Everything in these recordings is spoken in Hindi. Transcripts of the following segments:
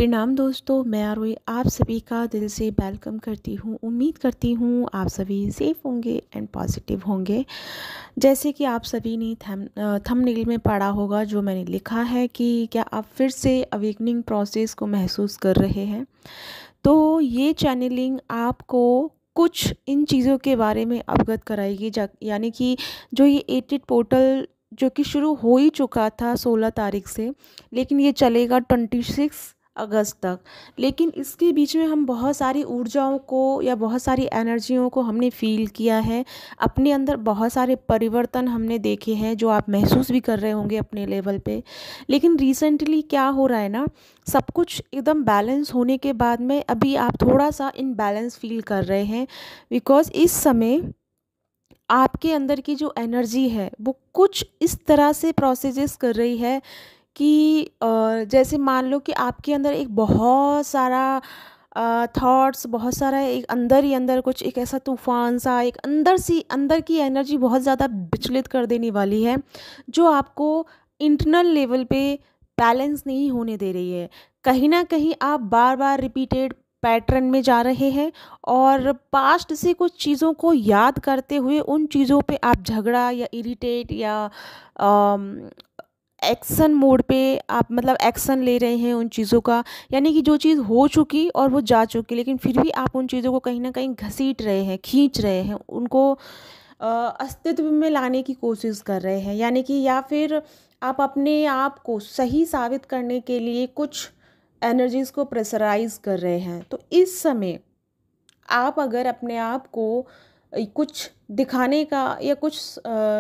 प्रणाम दोस्तों, मैं आरोही आप सभी का दिल से वेलकम करती हूँ। उम्मीद करती हूँ आप सभी सेफ होंगे एंड पॉजिटिव होंगे। जैसे कि आप सभी ने थंबनेल में पढ़ा होगा जो मैंने लिखा है कि क्या आप फिर से अवेकनिंग प्रोसेस को महसूस कर रहे हैं। तो ये चैनलिंग आपको कुछ इन चीज़ों के बारे में अवगत कराएगी, यानी कि जो ये एडिट पोर्टल जो कि शुरू हो ही चुका था 16 तारीख से, लेकिन ये चलेगा 26 अगस्त तक। लेकिन इसके बीच में हम बहुत सारी ऊर्जाओं को या बहुत सारी एनर्जियों को हमने फील किया है। अपने अंदर बहुत सारे परिवर्तन हमने देखे हैं जो आप महसूस भी कर रहे होंगे अपने लेवल पे। लेकिन रिसेंटली क्या हो रहा है ना, सब कुछ एकदम बैलेंस होने के बाद में अभी आप थोड़ा सा इनबैलेंस फील कर रहे हैं। बिकॉज़ इस समय आपके अंदर की जो एनर्जी है वो कुछ इस तरह से प्रोसेसेस कर रही है कि जैसे मान लो कि आपके अंदर एक बहुत सारा थॉट्स, बहुत सारा एक अंदर ही अंदर कुछ एक ऐसा तूफान सा, एक अंदर की एनर्जी बहुत ज़्यादा विचलित कर देने वाली है, जो आपको इंटरनल लेवल पे बैलेंस नहीं होने दे रही है। कहीं ना कहीं आप बार बार रिपीटेड पैटर्न में जा रहे हैं और पास्ट से कुछ चीज़ों को याद करते हुए उन चीज़ों पे आप झगड़ा या इरिटेट या एक्शन मोड पे आप मतलब एक्शन ले रहे हैं उन चीज़ों का। यानी कि जो चीज़ हो चुकी और वो जा चुकी, लेकिन फिर भी आप उन चीज़ों को कहीं ना कहीं घसीट रहे हैं, खींच रहे हैं, उनको अस्तित्व में लाने की कोशिश कर रहे हैं। यानी कि या फिर आप अपने आप को सही साबित करने के लिए कुछ एनर्जीज़ को प्रेशराइज कर रहे हैं। तो इस समय आप अगर अपने आप को कुछ दिखाने का या कुछ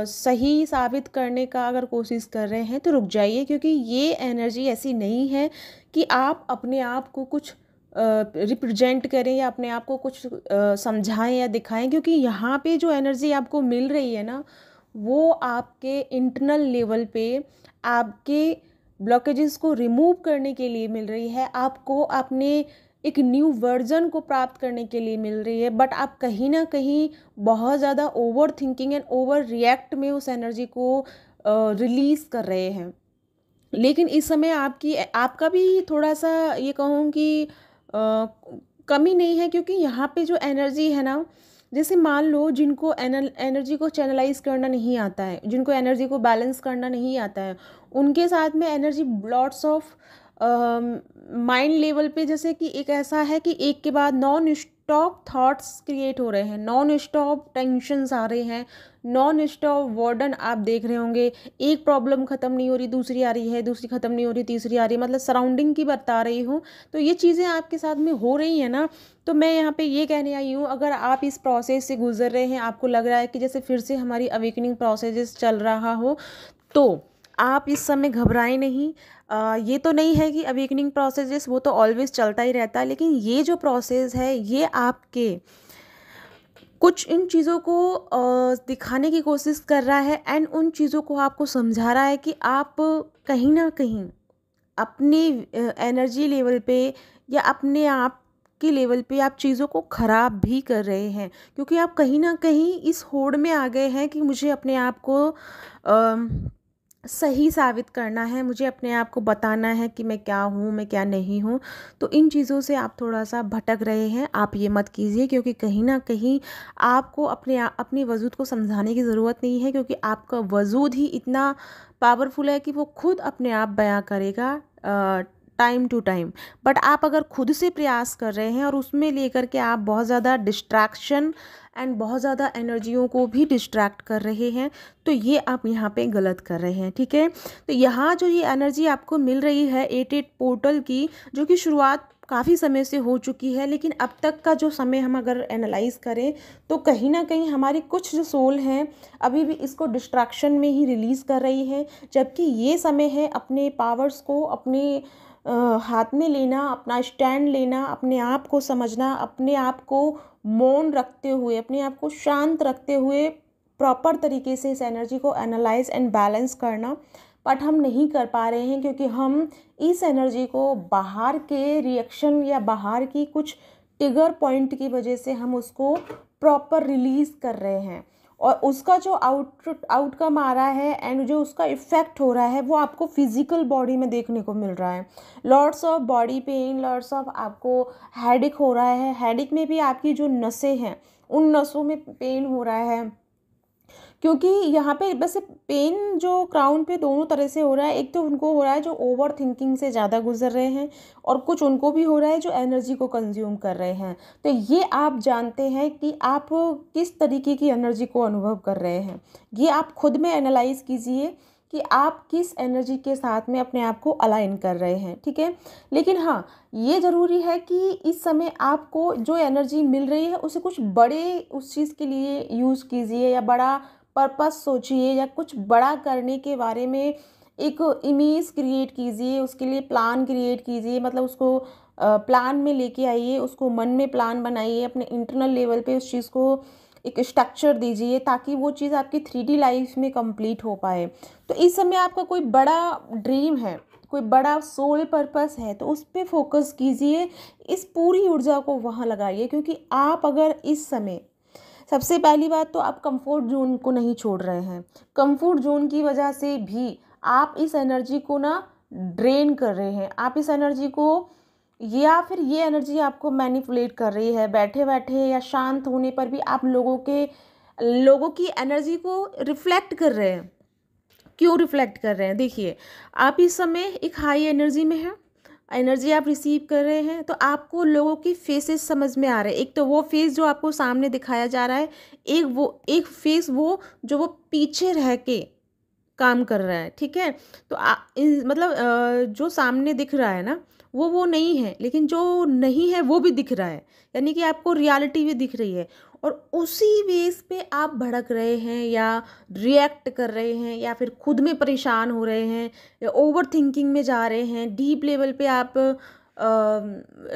सही साबित करने का अगर कोशिश कर रहे हैं तो रुक जाइए, क्योंकि ये एनर्जी ऐसी नहीं है कि आप अपने आप को कुछ रिप्रेजेंट करें या अपने आप को कुछ समझाएं या दिखाएं। क्योंकि यहाँ पे जो एनर्जी आपको मिल रही है ना, वो आपके इंटरनल लेवल पे आपके ब्लॉकेजेस को रिमूव करने के लिए मिल रही है, आपको अपने एक न्यू वर्जन को प्राप्त करने के लिए मिल रही है। बट आप कहीं ना कहीं बहुत ज़्यादा over thinking and over react में उस एनर्जी को रिलीज़ कर रहे हैं। लेकिन इस समय आपका भी थोड़ा सा ये कहूँ कि कमी नहीं है, क्योंकि यहाँ पे जो एनर्जी है ना, जैसे मान लो जिनको एनर्जी को चैनलाइज करना नहीं आता है, जिनको एनर्जी को बैलेंस करना नहीं आता है, उनके साथ में energy lots of mind level पे जैसे कि एक ऐसा है कि एक के बाद नॉन स्टॉप थॉट्स क्रिएट हो रहे हैं, नॉन स्टॉप टेंशन्स आ रहे हैं, नॉन स्टॉप वर्डन आप देख रहे होंगे। एक प्रॉब्लम ख़त्म नहीं हो रही, दूसरी आ रही है, दूसरी ख़त्म नहीं हो रही, तीसरी आ रही है। मतलब सराउंडिंग की बता रही हूँ। तो ये चीज़ें आपके साथ में हो रही हैं ना। तो मैं यहाँ पे ये कहने आई हूँ, अगर आप इस प्रोसेस से गुजर रहे हैं, आपको लग रहा है कि जैसे फिर से हमारी अवेकनिंग प्रोसेस चल रहा हो, तो आप इस समय घबराएं नहीं। ये तो नहीं है कि अवेकनिंग प्रोसेस वो तो ऑलवेज चलता ही रहता है, लेकिन ये जो प्रोसेस है ये आपके कुछ इन चीज़ों को दिखाने की कोशिश कर रहा है एंड उन चीज़ों को आपको समझा रहा है कि आप कहीं ना कहीं अपने एनर्जी लेवल पे या अपने आप के लेवल पे आप चीज़ों को ख़राब भी कर रहे हैं। क्योंकि आप कहीं ना कहीं इस होड़ में आ गए हैं कि मुझे अपने आप को सही साबित करना है, मुझे अपने आप को बताना है कि मैं क्या हूँ, मैं क्या नहीं हूँ। तो इन चीज़ों से आप थोड़ा सा भटक रहे हैं। आप ये मत कीजिए, क्योंकि कहीं ना कहीं आपको अपने वजूद को समझाने की ज़रूरत नहीं है, क्योंकि आपका वजूद ही इतना पावरफुल है कि वो खुद अपने आप बयां करेगा टाइम टू टाइम। बट आप अगर खुद से प्रयास कर रहे हैं और उसमें लेकर के आप बहुत ज़्यादा डिस्ट्रैक्शन एंड बहुत ज़्यादा एनर्जियों को भी डिस्ट्रैक्ट कर रहे हैं, तो ये आप यहाँ पे गलत कर रहे हैं। ठीक है, तो यहाँ जो ये एनर्जी आपको मिल रही है 88 पोर्टल की, जो कि शुरुआत काफ़ी समय से हो चुकी है, लेकिन अब तक का जो समय हम अगर एनालाइज करें तो कहीं ना कहीं हमारी कुछ जो सोल हैं अभी भी इसको डिस्ट्रैक्शन में ही रिलीज़ कर रही है। जबकि ये समय है अपने पावर्स को अपने हाथ में लेना, अपना स्टैंड लेना, अपने आप को समझना, अपने आप को मौन रखते हुए, अपने आप को शांत रखते हुए प्रॉपर तरीके से इस एनर्जी को एनालाइज एंड बैलेंस करना। बट हम नहीं कर पा रहे हैं, क्योंकि हम इस एनर्जी को बाहर के रिएक्शन या बाहर की कुछ ट्रिगर पॉइंट की वजह से हम उसको प्रॉपर रिलीज़ कर रहे हैं। और उसका जो आउटकम आ रहा है एंड जो उसका इफ़ेक्ट हो रहा है वो आपको फिजिकल बॉडी में देखने को मिल रहा है। Lots of body pain, lots of आपको हेडेक हो रहा है। हेडेक में भी आपकी जो नसें हैं उन नसों में पेन हो रहा है, क्योंकि यहाँ पे वैसे पेन जो क्राउन पे दोनों तरह से हो रहा है। एक तो उनको हो रहा है जो ओवर थिंकिंग से ज़्यादा गुजर रहे हैं, और कुछ उनको भी हो रहा है जो एनर्जी को कंज्यूम कर रहे हैं। तो ये आप जानते हैं कि आप किस तरीके की एनर्जी को अनुभव कर रहे हैं। ये आप खुद में एनालाइज कीजिए कि आप किस एनर्जी के साथ में अपने आप को अलाइन कर रहे हैं, ठीक है। लेकिन हाँ, ये ज़रूरी है कि इस समय आपको जो एनर्जी मिल रही है उसे कुछ बड़े उस चीज़ के लिए यूज़ कीजिए, या बड़ा पर्पस सोचिए, या कुछ बड़ा करने के बारे में एक इमेज क्रिएट कीजिए, उसके लिए प्लान क्रिएट कीजिए। मतलब उसको प्लान में लेके आइए, उसको मन में प्लान बनाइए, अपने इंटरनल लेवल पे उस चीज़ को एक स्ट्रक्चर दीजिए ताकि वो चीज़ आपकी 3D लाइफ में कंप्लीट हो पाए। तो इस समय आपका कोई बड़ा ड्रीम है, कोई बड़ा सोल पर्पस है, तो उस पर फोकस कीजिए, इस पूरी ऊर्जा को वहाँ लगाइए। क्योंकि आप अगर इस समय, सबसे पहली बात तो आप कंफर्ट जोन को नहीं छोड़ रहे हैं। कंफर्ट जोन की वजह से भी आप इस एनर्जी को ना ड्रेन कर रहे हैं। आप इस एनर्जी को, या फिर ये एनर्जी आपको मैनिपुलेट कर रही है। बैठे बैठे या शांत होने पर भी आप लोगों की एनर्जी को रिफ्लेक्ट कर रहे हैं। क्यों रिफ्लेक्ट कर रहे हैं? देखिए, आप इस समय एक हाई एनर्जी में हैं, एनर्जी आप रिसीव कर रहे हैं, तो आपको लोगों की फेसेस समझ में आ रहे हैं। एक तो वो फेस जो आपको सामने दिखाया जा रहा है, एक फेस वो जो वो पीछे रह के काम कर रहा है, ठीक है। तो मतलब जो सामने दिख रहा है ना, वो नहीं है, लेकिन जो नहीं है वो भी दिख रहा है, यानी कि आपको रियलिटी भी दिख रही है। और उसी बेस पे आप भड़क रहे हैं, या रिएक्ट कर रहे हैं, या फिर खुद में परेशान हो रहे हैं, या ओवर थिंकिंग में जा रहे हैं। डीप लेवल पे आप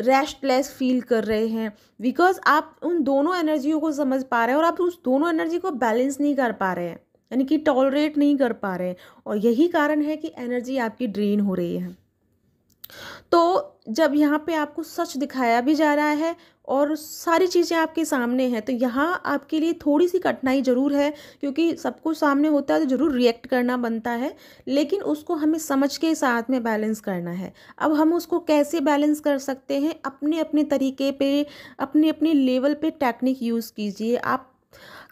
रेस्टलेस फील कर रहे हैं, बिकॉज आप उन दोनों एनर्जियों को समझ पा रहे हैं, और आप उस दोनों एनर्जी को बैलेंस नहीं कर पा रहे हैं, यानी कि टॉलरेट नहीं कर पा रहे हैं। और यही कारण है कि एनर्जी आपकी ड्रेन हो रही है। तो जब यहाँ पे आपको सच दिखाया भी जा रहा है और सारी चीज़ें आपके सामने हैं, तो यहाँ आपके लिए थोड़ी सी कठिनाई ज़रूर है, क्योंकि सब कुछ सामने होता है तो ज़रूर रिएक्ट करना बनता है, लेकिन उसको हमें समझ के साथ में बैलेंस करना है। अब हम उसको कैसे बैलेंस कर सकते हैं? अपने अपने तरीके पे, अपने अपने लेवल पे टेक्निक यूज़ कीजिए आप,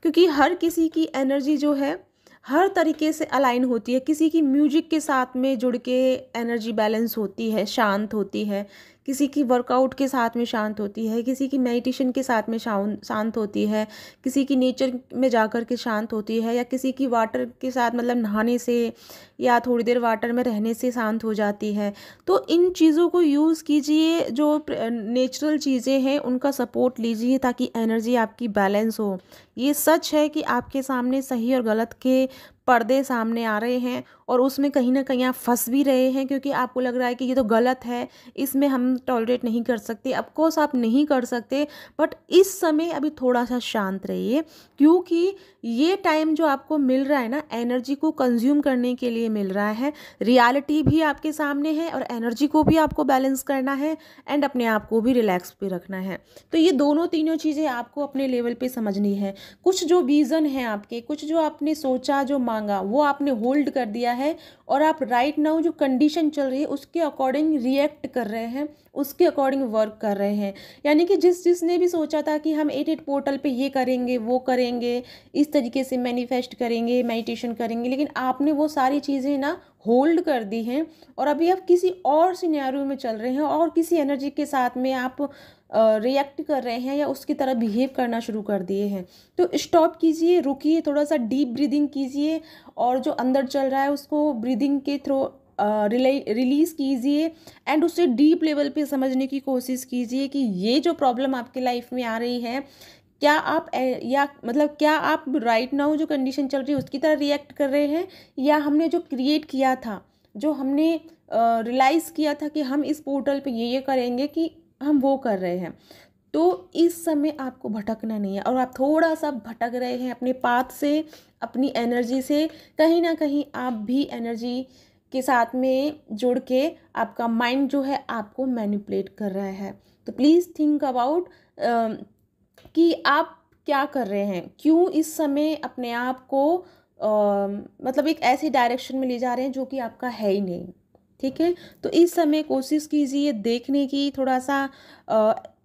क्योंकि हर किसी की एनर्जी जो है हर तरीके से अलाइन होती है। किसी की म्यूजिक के साथ में जुड़ के एनर्जी बैलेंस होती है, शांत होती है। किसी की वर्कआउट के साथ में शांत होती है, किसी की मेडिटेशन के साथ में शांत होती है, किसी की नेचर में जाकर के शांत होती है, या किसी की वाटर के साथ मतलब नहाने से या थोड़ी देर वाटर में रहने से शांत हो जाती है। तो इन चीज़ों को यूज़ कीजिए, जो नेचुरल चीज़ें हैं उनका सपोर्ट लीजिए ताकि एनर्जी आपकी बैलेंस हो। ये सच है कि आपके सामने सही और गलत के पर्दे सामने आ रहे हैं, और उसमें कहीं ना कहीं आप फंस भी रहे हैं, क्योंकि आपको लग रहा है कि ये तो गलत है, इसमें हम टॉलरेट नहीं कर सकते। ऑफकोर्स आप नहीं कर सकते, बट इस समय अभी थोड़ा सा शांत रहिए, क्योंकि ये टाइम जो आपको मिल रहा है ना, एनर्जी को कंज्यूम करने के लिए मिल रहा है। रियलिटी भी आपके सामने है, और एनर्जी को भी आपको बैलेंस करना है, एंड अपने आप को भी रिलैक्स पे रखना है। तो ये दोनों तीनों चीज़ें आपको अपने लेवल पे समझनी है। कुछ जो विज़न है आपके, कुछ जो आपने सोचा, जो मांगा, वो आपने होल्ड कर दिया है, और आप राइट नाउ जो कंडीशन चल रही है उसके अकॉर्डिंग रिएक्ट कर रहे हैं, उसके अकॉर्डिंग वर्क कर रहे हैं। यानी कि जिसने भी सोचा था कि हम 88 पोर्टल पे ये करेंगे, वो करेंगे, इस तरीके से मैनिफेस्ट करेंगे, मेडिटेशन करेंगे, लेकिन आपने वो सारी चीज़ें ना होल्ड कर दी हैं, और अभी आप किसी और सिनेरियो में चल रहे हैं, और किसी एनर्जी के साथ में आप रिएक्ट कर रहे हैं, या उसकी तरह बिहेव करना शुरू कर दिए हैं। तो स्टॉप कीजिए, रुकिए, थोड़ा सा डीप ब्रीदिंग कीजिए, और जो अंदर चल रहा है उसको ब्रीदिंग के थ्रू रिलीज़ कीजिए, एंड उससे डीप लेवल पे समझने की कोशिश कीजिए कि ये जो प्रॉब्लम आपके लाइफ में आ रही है, क्या आप क्या आप राइट नाउ जो कंडीशन चल रही है उसकी तरह रिएक्ट कर रहे हैं, या हमने जो क्रिएट किया था, जो हमने रियलाइज़ किया था कि हम इस पोर्टल पे ये करेंगे, कि हम वो कर रहे हैं। तो इस समय आपको भटकना नहीं है, और आप थोड़ा सा भटक रहे हैं अपने पाथ से, अपनी एनर्जी से। कहीं ना कहीं आप भी एनर्जी के साथ में जुड़ के आपका माइंड जो है आपको मैनिपुलेट कर रहा है। तो प्लीज़ थिंक अबाउट कि आप क्या कर रहे हैं, क्यों इस समय अपने आप को मतलब एक ऐसी डायरेक्शन में ले जा रहे हैं जो कि आपका है ही नहीं। ठीक है, तो इस समय कोशिश कीजिए देखने की, थोड़ा सा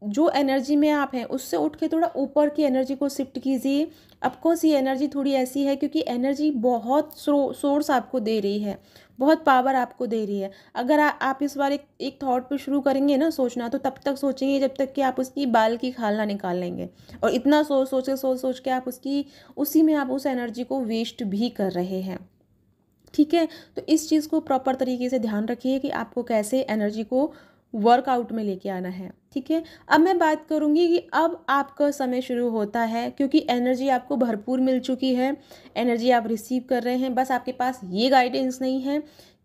जो एनर्जी में आप हैं उससे उठ के थोड़ा ऊपर की एनर्जी को शिफ्ट कीजिए। ऑफकोर्स ये एनर्जी थोड़ी ऐसी है क्योंकि एनर्जी बहुत सोर्स आपको दे रही है, बहुत पावर आपको दे रही है। अगर आप इस बार एक थॉट पे शुरू करेंगे ना सोचना, तो तब तक सोचेंगे जब तक कि आप उसकी बाल की खाल ना निकाल लेंगे, और इतना सोच के आप उसी में आप उस एनर्जी को वेस्ट भी कर रहे हैं। ठीक है, तो इस चीज़ को प्रॉपर तरीके से ध्यान रखिए कि आपको कैसे एनर्जी को वर्कआउट में लेके आना है। ठीक है, अब मैं बात करूँगी कि अब आपका समय शुरू होता है, क्योंकि एनर्जी आपको भरपूर मिल चुकी है, एनर्जी आप रिसीव कर रहे हैं। बस आपके पास ये गाइडेंस नहीं है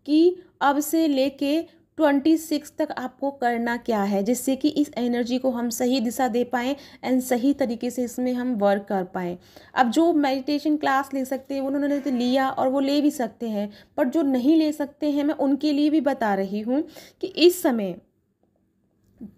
कि अब से लेके 26 तक आपको करना क्या है, जिससे कि इस एनर्जी को हम सही दिशा दे पाएँ एंड सही तरीके से इसमें हम वर्क कर पाएँ। अब जो मेडिटेशन क्लास ले सकते हैं उन्होंने तो लिया और वो ले भी सकते हैं, पर जो नहीं ले सकते हैं मैं उनके लिए भी बता रही हूँ कि इस समय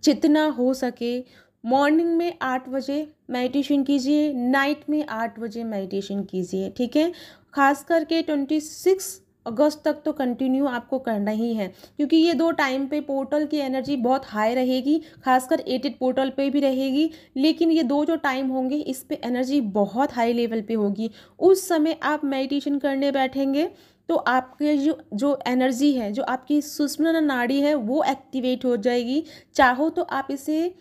जितना हो सके मॉर्निंग में 8 बजे मेडिटेशन कीजिए, नाइट में 8 बजे मेडिटेशन कीजिए। ठीक है, खास करके 26 अगस्त तक तो कंटिन्यू आपको करना ही है, क्योंकि ये 2 टाइम पे पोर्टल की एनर्जी बहुत हाई रहेगी, खासकर 8 पोर्टल पे भी रहेगी। लेकिन ये 2 जो टाइम होंगे इस पे एनर्जी बहुत हाई लेवल पे होगी। उस समय आप मेडिटेशन करने बैठेंगे तो आपके जो एनर्जी है, जो आपकी सुषुम्ना नाड़ी है वो एक्टिवेट हो जाएगी। चाहो तो आप इसे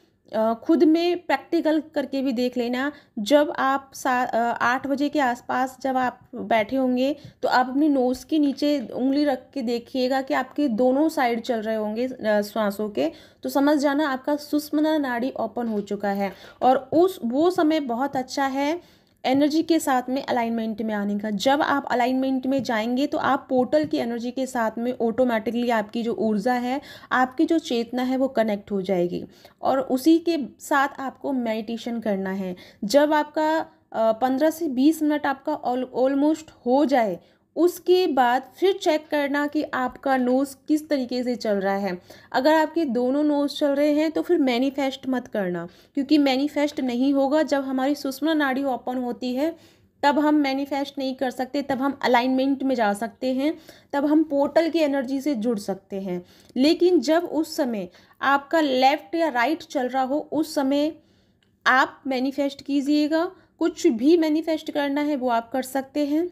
खुद में प्रैक्टिकल करके भी देख लेना। जब आप 8 बजे के आसपास जब आप बैठे होंगे तो आप अपनी नोज़ के नीचे उंगली रख के देखिएगा कि आपके दोनों साइड चल रहे होंगे श्वासों के, तो समझ जाना आपका सुषुम्ना नाड़ी ओपन हो चुका है। और वो समय बहुत अच्छा है एनर्जी के साथ में अलाइनमेंट में आने का। जब आप अलाइनमेंट में जाएंगे तो आप पोर्टल की एनर्जी के साथ में ऑटोमेटिकली आपकी जो ऊर्जा है, आपकी जो चेतना है वो कनेक्ट हो जाएगी, और उसी के साथ आपको मेडिटेशन करना है। जब आपका 15 से 20 मिनट आपका ऑलमोस्ट हो जाए, उसके बाद फिर चेक करना कि आपका नोज़ किस तरीके से चल रहा है। अगर आपके दोनों नोज़ चल रहे हैं तो फिर मैनिफेस्ट मत करना, क्योंकि मैनिफेस्ट नहीं होगा। जब हमारी सुषुम्ना नाड़ी ओपन होती है तब हम मैनिफेस्ट नहीं कर सकते, तब हम अलाइनमेंट में जा सकते हैं, तब हम पोर्टल की एनर्जी से जुड़ सकते हैं। लेकिन जब उस समय आपका लेफ्ट या राइट चल रहा हो, उस समय आप मैनिफेस्ट कीजिएगा। कुछ भी मैनिफेस्ट करना है वो आप कर सकते हैं,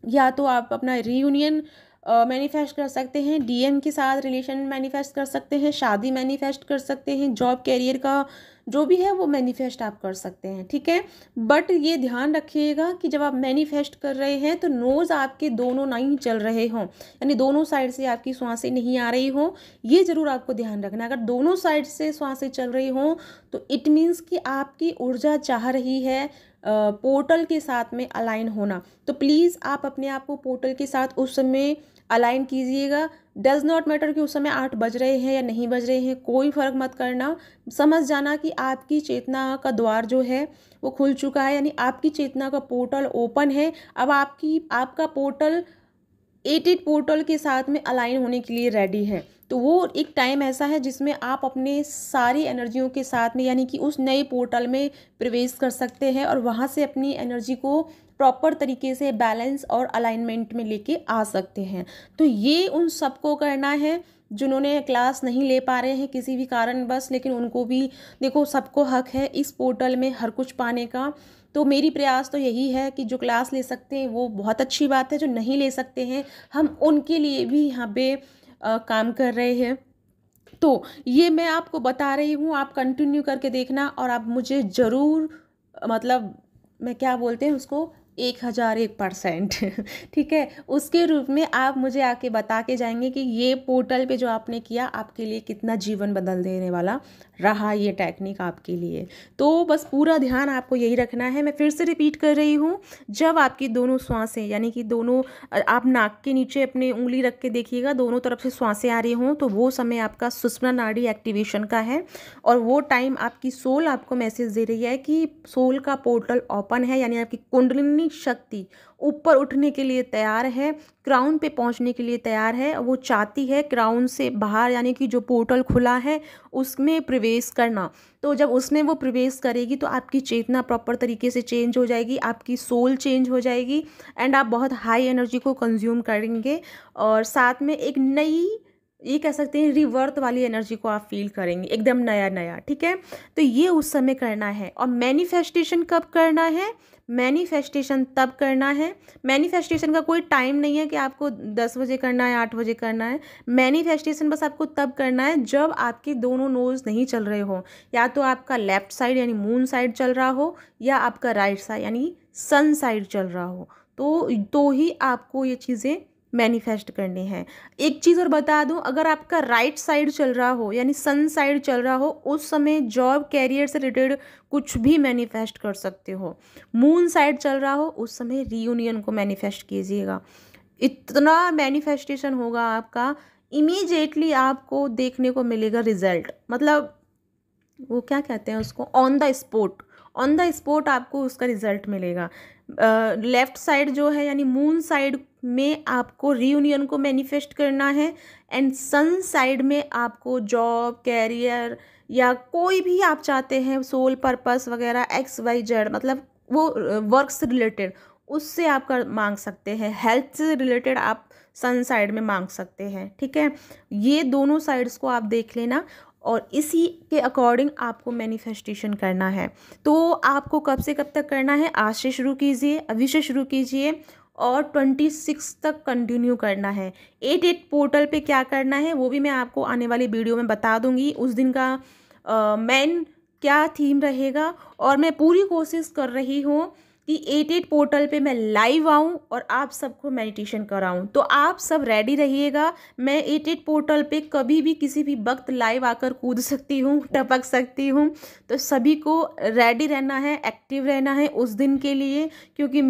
या तो आप अपना रीयूनियन मैनिफेस्ट कर सकते हैं, डीएम के साथ रिलेशन मैनिफेस्ट कर सकते हैं, शादी मैनिफेस्ट कर सकते हैं, जॉब कैरियर का जो भी है वो मैनिफेस्ट आप कर सकते हैं। ठीक है, बट ये ध्यान रखिएगा कि जब आप मैनिफेस्ट कर रहे हैं तो नोज़ आपके दोनों नहीं चल रहे हों, यानी दोनों साइड से आपकी सांसें नहीं आ रही हों। ये ज़रूर आपको ध्यान रखना। अगर दोनों साइड से सांसें चल रही हों तो इट मीन्स कि आपकी ऊर्जा चाह रही है पोर्टल के साथ में अलाइन होना। तो प्लीज़ आप अपने आप को पोर्टल के साथ उस समय अलाइन कीजिएगा। डज़ नॉट मैटर कि उस समय 8 बज रहे हैं या नहीं बज रहे हैं, कोई फ़र्क मत करना। समझ जाना कि आपकी चेतना का द्वार जो है वो खुल चुका है, यानी आपकी चेतना का पोर्टल ओपन है। अब आपका पोर्टल 8 पोर्टल के साथ में अलाइन होने के लिए रेडी है। तो वो एक टाइम ऐसा है जिसमें आप अपने सारी एनर्जियों के साथ में, यानी कि उस नए पोर्टल में प्रवेश कर सकते हैं और वहाँ से अपनी एनर्जी को प्रॉपर तरीके से बैलेंस और अलाइनमेंट में लेके आ सकते हैं। तो ये उन सबको करना है जिन्होंने क्लास नहीं ले पा रहे हैं किसी भी कारणवश, लेकिन उनको भी देखो, सबको हक है इस पोर्टल में हर कुछ पाने का। तो मेरी प्रयास तो यही है कि जो क्लास ले सकते हैं वो बहुत अच्छी बात है, जो नहीं ले सकते हैं हम उनके लिए भी यहाँ पे काम कर रहे हैं। तो ये मैं आपको बता रही हूँ, आप कंटिन्यू करके देखना और आप मुझे ज़रूर, मतलब मैं क्या बोलते हैं उसको, 1001%। ठीक है, उसके रूप में आप मुझे आके बता के जाएंगे कि ये पोर्टल पे जो आपने किया आपके लिए कितना जीवन बदल देने वाला रहा ये टेक्निक आपके लिए। तो बस पूरा ध्यान आपको यही रखना है। मैं फिर से रिपीट कर रही हूँ, जब आपकी दोनों श्वासें, यानी कि दोनों, आप नाक के नीचे अपनी उंगली रख के देखिएगा, दोनों तरफ से श्वासें आ रही हों, तो वो समय आपका सुषुम्ना नाड़ी एक्टिवेशन का है। और वो टाइम आपकी सोल आपको मैसेज दे रही है कि सोल का पोर्टल ओपन है, यानी आपकी कुंडलिनी अपनी शक्ति ऊपर उठने के लिए तैयार है, क्राउन पे पहुंचने के लिए तैयार है। वो चाहती है क्राउन से बाहर, यानी कि जो पोर्टल खुला है उसमें प्रवेश करना। तो जब उसमें वो प्रवेश करेगी तो आपकी चेतना प्रॉपर तरीके से चेंज हो जाएगी, आपकी सोल चेंज हो जाएगी एंड आप बहुत हाई एनर्जी को कंज्यूम करेंगे और साथ में एक नई, ये कह सकते हैं रिवर्थ वाली एनर्जी को आप फील करेंगे, एकदम नया नया। ठीक है, तो ये उस समय करना है। और मैनिफेस्टेशन कब करना है? मैनिफेस्टेशन तब करना है, मैनिफेस्टेशन का कोई टाइम नहीं है कि आपको 10 बजे करना है, 8 बजे करना है। मैनिफेस्टेशन बस आपको तब करना है जब आपके दोनों नोज नहीं चल रहे हो, या तो आपका लेफ्ट साइड यानी मून साइड चल रहा हो या आपका राइट साइड यानी सन साइड चल रहा हो, तो ही आपको ये चीज़ें मैनिफेस्ट करनी है। एक चीज़ और बता दूं, अगर आपका राइट साइड चल रहा हो यानी सन साइड चल रहा हो, उस समय जॉब कैरियर से रिलेटेड कुछ भी मैनिफेस्ट कर सकते हो। मून साइड चल रहा हो उस समय रीयूनियन को मैनिफेस्ट कीजिएगा। इतना मैनिफेस्टेशन होगा आपका, इमीडिएटली आपको देखने को मिलेगा रिजल्ट। मतलब वो क्या कहते हैं उसको, on the spot, on the spot आपको उसका रिजल्ट मिलेगा। लेफ्ट साइड जो है यानी मून साइड में आपको रीयूनियन को मैनिफेस्ट करना है एंड सन साइड में आपको जॉब कैरियर या कोई भी आप चाहते हैं सोल पर्पस वगैरह XYZ, मतलब वो वर्क से रिलेटेड, उससे आप कर मांग सकते हैं। हेल्थ से रिलेटेड आप सन साइड में मांग सकते हैं। ठीक है, ये दोनों साइड्स को आप देख लेना और इसी के अकॉर्डिंग आपको मैनिफेस्टेशन करना है। तो आपको कब से कब तक करना है? आज से शुरू कीजिए, अभी से शुरू कीजिए और 26 तक कंटिन्यू करना है। 8 पोर्टल पे क्या करना है वो भी मैं आपको आने वाली वीडियो में बता दूंगी। उस दिन का मेन क्या थीम रहेगा, और मैं पूरी कोशिश कर रही हूँ कि 8 पोर्टल पे मैं लाइव आऊँ और आप सबको मेडिटेशन कराऊँ। तो आप सब रेडी रहिएगा। मैं 8 पोर्टल पे कभी भी किसी भी वक्त लाइव आकर कूद सकती हूँ, टपक सकती हूँ। तो सभी को रेडी रहना है, एक्टिव रहना है उस दिन के लिए, क्योंकि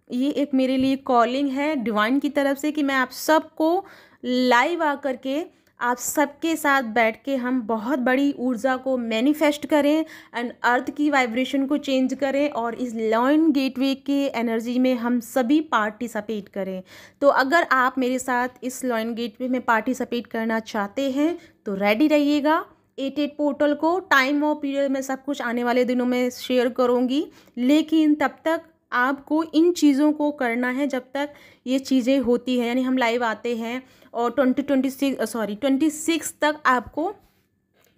ये एक मेरे लिए कॉलिंग है डिवाइन की तरफ से कि मैं आप सबको लाइव आकर के आप सबके साथ बैठ के हम बहुत बड़ी ऊर्जा को मैनिफेस्ट करें एंड अर्थ की वाइब्रेशन को चेंज करें और इस लॉइन गेटवे के एनर्जी में हम सभी पार्टिसिपेट करें। तो अगर आप मेरे साथ इस लॉइन गेटवे में पार्टिसिपेट करना चाहते हैं तो रेडी रहिएगा। 8 पोर्टल को टाइम और पीरियड में सब कुछ आने वाले दिनों में शेयर करूँगी, लेकिन तब तक आपको इन चीज़ों को करना है जब तक ये चीज़ें होती हैं, यानी हम लाइव आते हैं और 26 तक आपको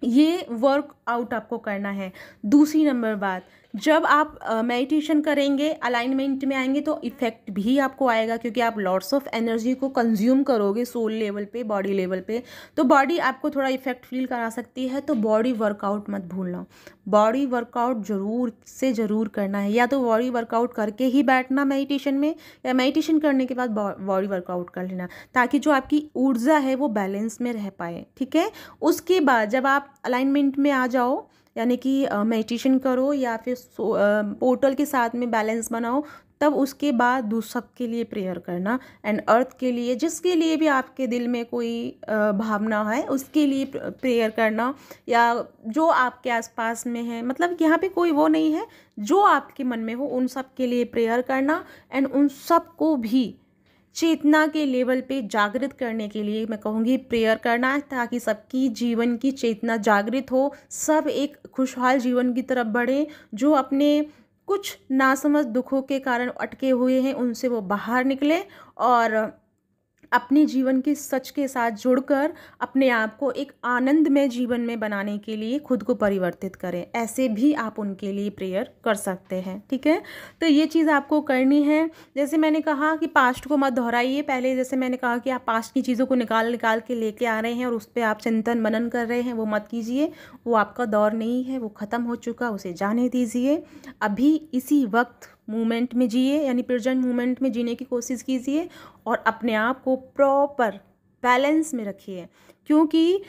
ये वर्कआउट आपको करना है। दूसरी नंबर बात, जब आप मेडिटेशन करेंगे अलाइनमेंट में आएंगे तो इफ़ेक्ट भी आपको आएगा, क्योंकि आप लॉट्स ऑफ एनर्जी को कंज्यूम करोगे सोल लेवल पे, बॉडी लेवल पे, तो बॉडी आपको थोड़ा इफेक्ट फील करा सकती है। तो बॉडी वर्कआउट मत भूलना, बॉडी वर्कआउट ज़रूर से ज़रूर करना है। या तो बॉडी वर्कआउट करके ही बैठना मेडिटेशन में, या मेडिटेशन करने के बाद बॉडी वर्कआउट कर लेना, ताकि जो आपकी ऊर्जा है वो बैलेंस में रह पाए। ठीक है, उसके बाद जब आप अलाइनमेंट में आ जाओ, यानी कि मेडिटेशन करो या फिर पोर्टल के साथ में बैलेंस बनाओ, तब उसके बाद सबके लिए प्रेयर करना एंड अर्थ के लिए, जिसके लिए भी आपके दिल में कोई भावना है उसके लिए प्रेयर करना, या जो आपके आसपास में है, मतलब यहाँ पे कोई वो नहीं है, जो आपके मन में हो उन सब के लिए प्रेयर करना एंड उन सब को भी चेतना के लेवल पे जागृत करने के लिए मैं कहूँगी प्रेयर करना, ताकि सबकी जीवन की चेतना जागृत हो, सब एक खुशहाल जीवन की तरफ बढ़े। जो अपने कुछ नासमझ दुखों के कारण अटके हुए हैं उनसे वो बाहर निकले और अपने जीवन के सच के साथ जुड़कर अपने आप को एक आनंदमय जीवन में बनाने के लिए खुद को परिवर्तित करें। ऐसे भी आप उनके लिए प्रेयर कर सकते हैं। ठीक है, तो ये चीज़ आपको करनी है। जैसे मैंने कहा कि पास्ट को मत दोहराइए। पहले जैसे मैंने कहा कि आप पास्ट की चीज़ों को निकाल के लेके आ रहे हैं और उस पर आप चिंतन मनन कर रहे हैं, वो मत कीजिए। वो आपका दौर नहीं है, वो ख़त्म हो चुका, उसे जाने दीजिए। अभी इसी वक्त मोमेंट में जिए, यानी प्रेजेंट मोमेंट में जीने की कोशिश कीजिए और अपने आप को प्रॉपर बैलेंस में रखिए। क्योंकि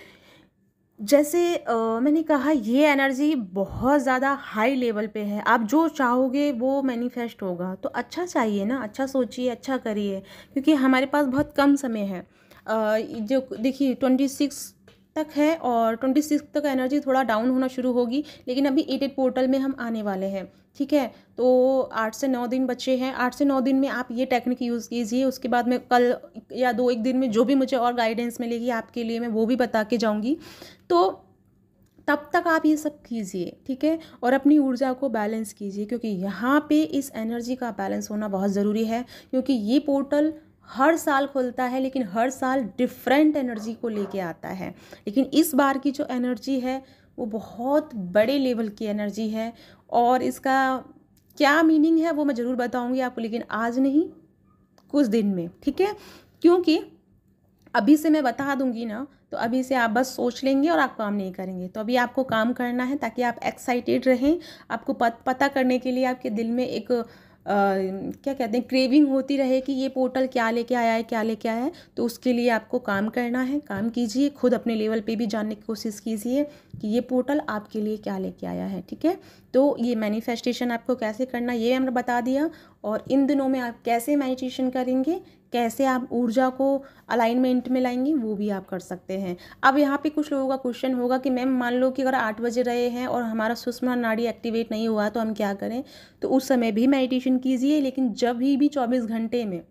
जैसे मैंने कहा ये एनर्जी बहुत ज़्यादा हाई लेवल पे है। आप जो चाहोगे वो मैनिफेस्ट होगा। तो अच्छा चाहिए ना, अच्छा सोचिए, अच्छा करिए, क्योंकि हमारे पास बहुत कम समय है। जो देखिए 26 तक है और 26 तक एनर्जी थोड़ा डाउन होना शुरू होगी, लेकिन अभी 88 पोर्टल में हम आने वाले हैं। ठीक है, तो 8 से 9 दिन बचे हैं। 8 से 9 दिन में आप ये टेक्निक यूज़ कीजिए। उसके बाद में कल या 2-1 दिन में जो भी मुझे और गाइडेंस मिलेगी आपके लिए, मैं वो भी बता के जाऊँगी। तो तब तक आप ये सब कीजिए, ठीक है, और अपनी ऊर्जा को बैलेंस कीजिए, क्योंकि यहाँ पे इस एनर्जी का बैलेंस होना बहुत ज़रूरी है। क्योंकि ये पोर्टल हर साल खुलता है, लेकिन हर साल डिफरेंट एनर्जी को लेके आता है। लेकिन इस बार की जो एनर्जी है वो बहुत बड़े लेवल की एनर्जी है, और इसका क्या मीनिंग है वो मैं ज़रूर बताऊँगी आपको, लेकिन आज नहीं, कुछ दिन में, ठीक है। क्योंकि अभी से मैं बता दूंगी ना, तो अभी से आप बस सोच लेंगे और आप काम नहीं करेंगे। तो अभी आपको काम करना है ताकि आप एक्साइटेड रहें। आपको पता करने के लिए आपके दिल में एक क्या कहते हैं, क्रेविंग होती रहे कि ये पोर्टल क्या लेके आया है, क्या लेके आया है। तो उसके लिए आपको काम करना है, काम कीजिए, खुद अपने लेवल पे भी जानने की कोशिश कीजिए कि ये पोर्टल आपके लिए क्या लेके आया है, ठीक है। तो ये मैनिफेस्टेशन आपको कैसे करना ये हमने बता दिया, और इन दिनों में आप कैसे मेडिटेशन करेंगे, कैसे आप ऊर्जा को अलाइनमेंट में लाएंगे, वो भी आप कर सकते हैं। अब यहाँ पे कुछ लोगों का क्वेश्चन होगा कि मैम मान लो कि अगर 8 बजे रहे हैं और हमारा सुषुम्ना नाड़ी एक्टिवेट नहीं हुआ तो हम क्या करें। तो उस समय भी मेडिटेशन कीजिए, लेकिन जब भी 24 घंटे में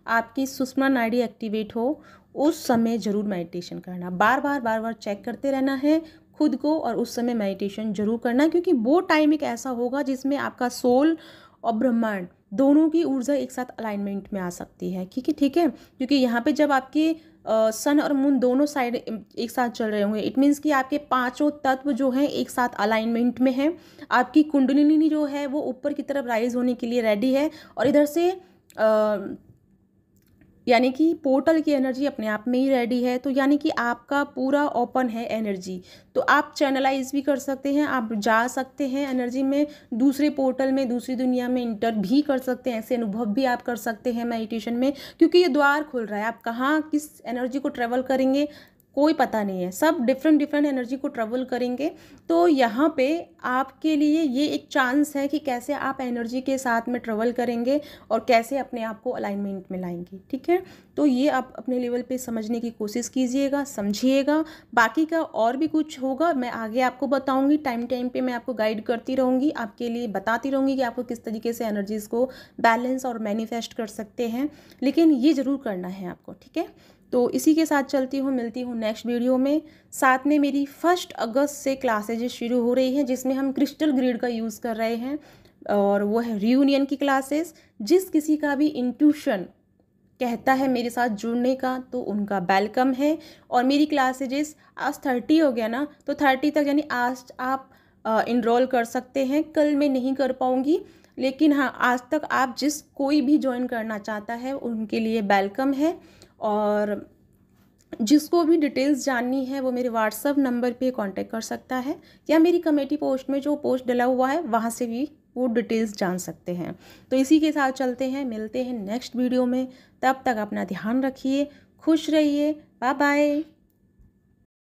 आपकी सुषुम्ना नाड़ी एक्टिवेट हो उस समय ज़रूर मेडिटेशन करना। बार बार चेक करते रहना है खुद को, और उस समय मेडिटेशन जरूर करना, क्योंकि वो टाइम एक ऐसा होगा जिसमें आपका सोल और ब्रह्मांड दोनों की ऊर्जा एक साथ अलाइनमेंट में आ सकती है, ठीक है। क्योंकि यहाँ पे जब आपके सन और मून दोनों साइड एक साथ चल रहे होंगे, इट मीन्स कि आपके पांचों तत्व जो हैं एक साथ अलाइनमेंट में हैं। आपकी कुंडलिनी जो है वो ऊपर की तरफ राइज होने के लिए रेडी है, और इधर से यानी कि पोर्टल की एनर्जी अपने आप में ही रेडी है। तो यानी कि आपका पूरा ओपन है एनर्जी, तो आप चैनलाइज भी कर सकते हैं, आप जा सकते हैं एनर्जी में, दूसरे पोर्टल में, दूसरी दुनिया में इंटर भी कर सकते हैं। ऐसे अनुभव भी आप कर सकते हैं मेडिटेशन में, क्योंकि ये द्वार खुल रहा है। आप कहाँ किस एनर्जी को ट्रेवल करेंगे कोई पता नहीं है, सब डिफरेंट एनर्जी को ट्रेवल करेंगे। तो यहाँ पे आपके लिए ये एक चांस है कि कैसे आप एनर्जी के साथ में ट्रेवल करेंगे और कैसे अपने आप को अलाइनमेंट में लाएंगे, ठीक है। तो ये आप अपने लेवल पे समझने की कोशिश कीजिएगा, समझिएगा। बाकी का और भी कुछ होगा मैं आगे आपको बताऊंगी, टाइम पे मैं आपको गाइड करती रहूँगी, आपके लिए बताती रहूँगी कि आपको किस तरीके से एनर्जीज़ को बैलेंस और मैनिफेस्ट कर सकते हैं। लेकिन ये ज़रूर करना है आपको, ठीक है। तो इसी के साथ चलती हूँ, मिलती हूँ नेक्स्ट वीडियो में। साथ में मेरी 1 अगस्त से क्लासेज शुरू हो रही हैं, जिसमें हम क्रिस्टल ग्रिड का यूज़ कर रहे हैं, और वो है रियूनियन की क्लासेस। जिस किसी का भी इंट्यूशन कहता है मेरे साथ जुड़ने का, तो उनका वेलकम है। और मेरी क्लासेजेस आज 30 हो गया ना, तो 30 तक यानी आज आप इनरोल कर सकते हैं। कल मैं नहीं कर पाऊँगी, लेकिन हाँ आज तक आप जिस कोई भी ज्वाइन करना चाहता है उनके लिए वेलकम है। और जिसको भी डिटेल्स जाननी है वो मेरे व्हाट्सअप नंबर पे कांटेक्ट कर सकता है, या मेरी कमेटी पोस्ट में जो पोस्ट डला हुआ है वहाँ से भी वो डिटेल्स जान सकते हैं। तो इसी के साथ चलते हैं, मिलते हैं नेक्स्ट वीडियो में। तब तक अपना ध्यान रखिए, खुश रहिए, बाय बाय।